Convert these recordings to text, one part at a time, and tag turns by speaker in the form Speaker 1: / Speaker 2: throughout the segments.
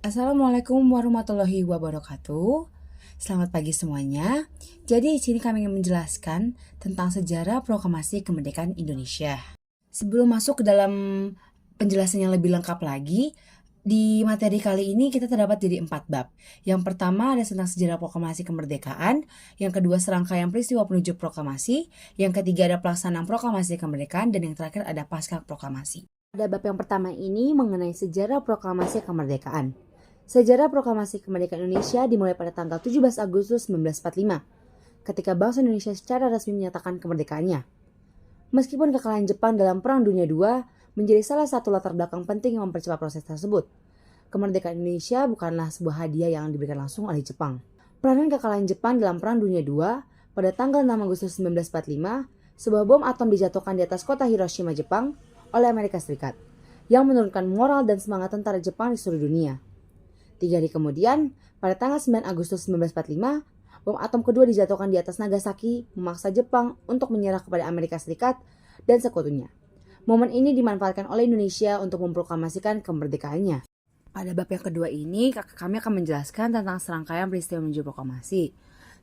Speaker 1: Assalamualaikum warahmatullahi wabarakatuh. Selamat pagi semuanya. Jadi di sini kami ingin menjelaskan tentang sejarah proklamasi kemerdekaan Indonesia. Sebelum masuk ke dalam penjelasan yang lebih lengkap lagi, di materi kali ini kita terdapat jadi 4 bab. Yang pertama ada tentang sejarah proklamasi kemerdekaan, yang kedua serangkaian peristiwa penuju proklamasi, yang ketiga ada pelaksanaan proklamasi kemerdekaan, dan yang terakhir ada pasca proklamasi. Pada bab yang pertama ini mengenai sejarah proklamasi kemerdekaan. Sejarah proklamasi kemerdekaan Indonesia dimulai pada tanggal 17 Agustus 1945, ketika bangsa Indonesia secara resmi menyatakan kemerdekaannya. Meskipun kekalahan Jepang dalam Perang Dunia II menjadi salah satu latar belakang penting yang mempercepat proses tersebut, kemerdekaan Indonesia bukanlah sebuah hadiah yang diberikan langsung oleh Jepang. Peranan kekalahan Jepang dalam Perang Dunia II pada tanggal 6 Agustus 1945, sebuah bom atom dijatuhkan di atas kota Hiroshima, Jepang oleh Amerika Serikat, yang menurunkan moral dan semangat tentara Jepang di seluruh dunia. 3 hari kemudian, pada tanggal 9 Agustus 1945, bom atom kedua dijatuhkan di atas Nagasaki, memaksa Jepang untuk menyerah kepada Amerika Serikat dan sekutunya. Momen ini dimanfaatkan oleh Indonesia untuk memproklamasikan kemerdekaannya. Pada bab yang kedua ini, kami akan menjelaskan tentang serangkaian peristiwa menuju proklamasi.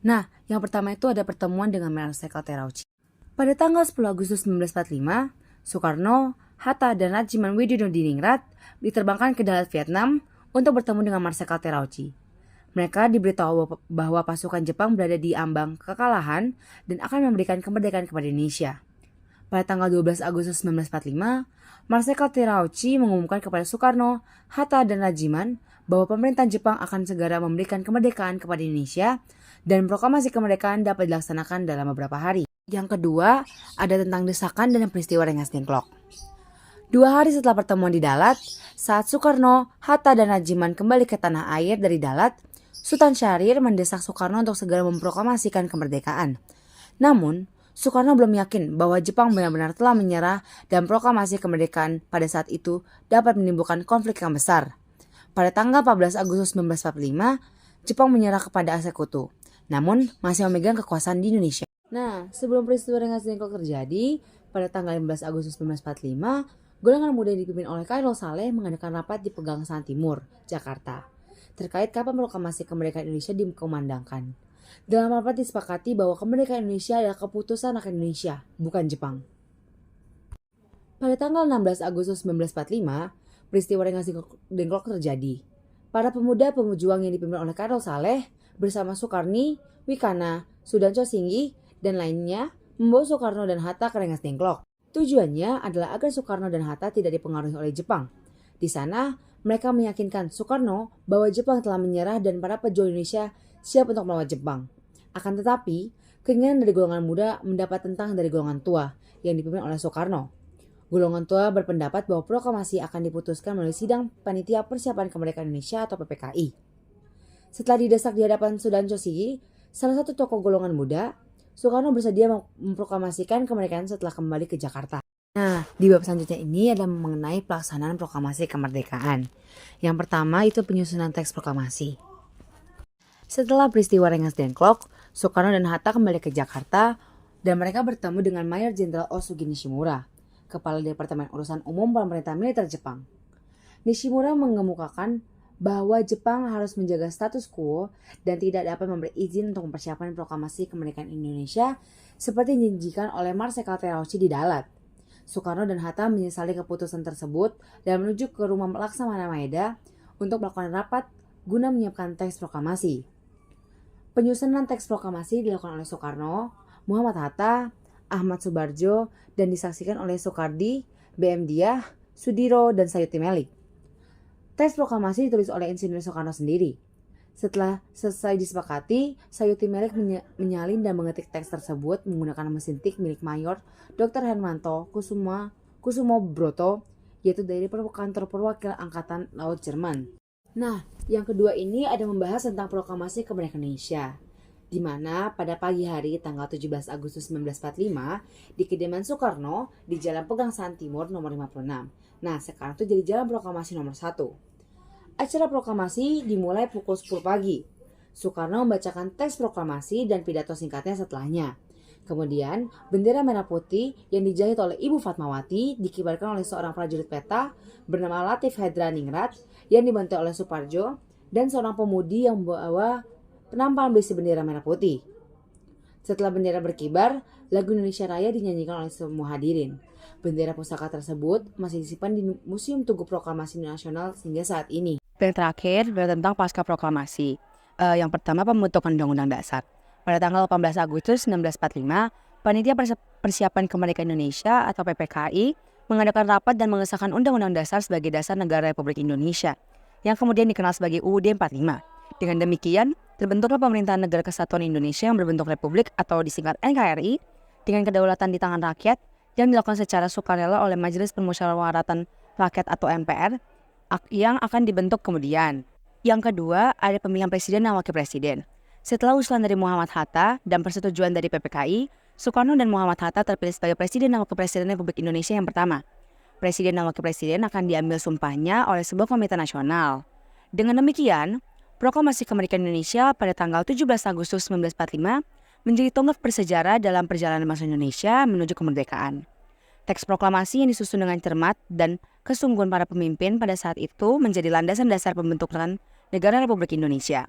Speaker 1: Nah, yang pertama itu ada pertemuan dengan Marsikal Terauchi. Pada tanggal 10 Agustus 1945, Soekarno, Hatta, dan Rajiman Widodiningrat diterbangkan ke Dalat, Vietnam untuk bertemu dengan Marsikal Terauchi. Mereka diberitahu bahwa pasukan Jepang berada di ambang kekalahan dan akan memberikan kemerdekaan kepada Indonesia. Pada tanggal 12 Agustus 1945, Marsikal Terauchi mengumumkan kepada Soekarno, Hatta, dan Rajiman bahwa pemerintahan Jepang akan segera memberikan kemerdekaan kepada Indonesia dan proklamasi kemerdekaan dapat dilaksanakan dalam beberapa hari. Yang kedua, ada tentang desakan dan peristiwa Rengas Dengklok. 2 hari setelah pertemuan di Dalat, saat Soekarno, Hatta, dan Rajiman kembali ke tanah air dari Dalat, Sultan Syahrir mendesak Soekarno untuk segera memproklamasikan kemerdekaan. Namun, Soekarno belum yakin bahwa Jepang benar-benar telah menyerah dan proklamasi kemerdekaan pada saat itu dapat menimbulkan konflik yang besar. Pada tanggal 14 Agustus 1945, Jepang menyerah kepada Sekutu, namun masih memegang kekuasaan di Indonesia. Nah, sebelum peristiwa Rengas Dengklok terjadi, pada tanggal 15 Agustus 1945, golongan muda yang dipimpin oleh Khairul Saleh mengadakan rapat di Pegangsaan Timur, Jakarta, terkait kapan proklamasi kemerdekaan Indonesia dikumandangkan. Dalam rapat disepakati bahwa kemerdekaan Indonesia adalah keputusan rakyat Indonesia, bukan Jepang. Pada tanggal 16 Agustus 1945, peristiwa Rengas Dengklok terjadi. Para pemuda pejuang yang dipimpin oleh Khairul Saleh bersama Sukarni, Wikana, Sudarso Singgi, dan lainnya membawa Soekarno dan Hatta ke Rengas Dengklok. Tujuannya adalah agar Soekarno dan Hatta tidak dipengaruhi oleh Jepang. Di sana, mereka meyakinkan Soekarno bahwa Jepang telah menyerah dan para pejuang Indonesia siap untuk melawan Jepang. Akan tetapi, keinginan dari golongan muda mendapat tentang dari golongan tua yang dipimpin oleh Soekarno. Golongan tua berpendapat bahwa proklamasi akan diputuskan melalui sidang Panitia Persiapan Kemerdekaan Indonesia atau PPKI. Setelah didesak di hadapan Sudarso Singgi, salah satu tokoh golongan muda, Soekarno bersedia memproklamasikan kemerdekaan setelah kembali ke Jakarta. Nah, di bab selanjutnya ini ada mengenai pelaksanaan proklamasi kemerdekaan. Yang pertama itu penyusunan teks proklamasi. Setelah peristiwa Rengas Dengklok, Soekarno dan Hatta kembali ke Jakarta dan mereka bertemu dengan Mayor Jenderal Osugi Nishimura, Kepala Departemen Urusan Umum Pemerintah Militer Jepang. Nishimura mengemukakan bahwa Jepang harus menjaga status quo dan tidak dapat memberi izin untuk mempersiapkan proklamasi kemerdekaan Indonesia seperti dijanjikan oleh Marsikal Terauchi di Dalat. Soekarno dan Hatta menyesali keputusan tersebut dan menuju ke rumah Laksamana Maeda untuk melakukan rapat guna menyiapkan teks proklamasi. Penyusunan teks proklamasi dilakukan oleh Soekarno, Muhammad Hatta, Ahmad Subarjo, dan disaksikan oleh Soekardi, B.M. Diah, Sudiro, dan Sayuti Melik. Teks proklamasi ditulis oleh Insinyur Soekarno sendiri. Setelah selesai disepakati, Sayuti Melik menyalin dan mengetik teks tersebut menggunakan mesin tik milik Mayor Dr. Hermanto Kusumo Broto, yaitu dari kantor perwakilan Angkatan Laut Jerman. Nah, yang kedua ini ada membahas tentang proklamasi kemerdekaan Indonesia, di mana pada pagi hari tanggal 17 Agustus 1945 di kediaman Soekarno di Jalan Pegangsaan Timur nomor 56. Nah, sekarang itu jadi Jalan Proklamasi nomor 1. Acara proklamasi dimulai pukul 10 pagi. Soekarno membacakan teks proklamasi dan pidato singkatnya setelahnya. Kemudian, bendera merah putih yang dijahit oleh Ibu Fatmawati dikibarkan oleh seorang prajurit peta bernama Latif Hadraningrat yang dibantu oleh Suparjo dan seorang pemudi yang membawa penampalan berisi bendera merah putih. Setelah bendera berkibar, lagu Indonesia Raya dinyanyikan oleh semua hadirin. Bendera pusaka tersebut masih disimpan di Museum Tugu Proklamasi Nasional hingga saat ini.
Speaker 2: Yang terakhir adalah tentang pasca proklamasi. Yang pertama, pembentukan Undang-Undang Dasar. Pada tanggal 18 Agustus 1945, Panitia Persiapan Kemerdekaan Indonesia atau PPKI mengadakan rapat dan mengesahkan Undang-Undang Dasar sebagai dasar negara Republik Indonesia, yang kemudian dikenal sebagai UUD 45. Dengan demikian, terbentuklah Pemerintahan Negara Kesatuan Indonesia yang berbentuk Republik atau disingkat NKRI dengan kedaulatan di tangan rakyat yang dilakukan secara sukarela oleh Majelis Permusyawaratan Rakyat atau MPR yang akan dibentuk kemudian. Yang kedua, ada pemilihan presiden dan wakil presiden. Setelah usulan dari Muhammad Hatta dan persetujuan dari PPKI, Soekarno dan Muhammad Hatta terpilih sebagai presiden dan wakil presiden Republik Indonesia yang pertama. Presiden dan wakil presiden akan diambil sumpahnya oleh sebuah komite nasional. Dengan demikian, Proklamasi Kemerdekaan Indonesia pada tanggal 17 Agustus 1945 menjadi tonggak bersejarah dalam perjalanan bangsa Indonesia menuju kemerdekaan. Teks proklamasi yang disusun dengan cermat dan kesungguhan para pemimpin pada saat itu menjadi landasan dasar pembentukan negara Republik Indonesia.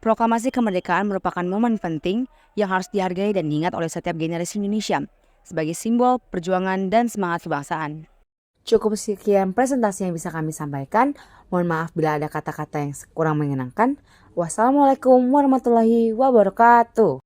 Speaker 2: Proklamasi kemerdekaan merupakan momen penting yang harus dihargai dan diingat oleh setiap generasi Indonesia sebagai simbol perjuangan dan semangat kebangsaan.
Speaker 1: Cukup sekian presentasi yang bisa kami sampaikan. Mohon maaf bila ada kata-kata yang kurang menyenangkan. Wassalamualaikum warahmatullahi wabarakatuh.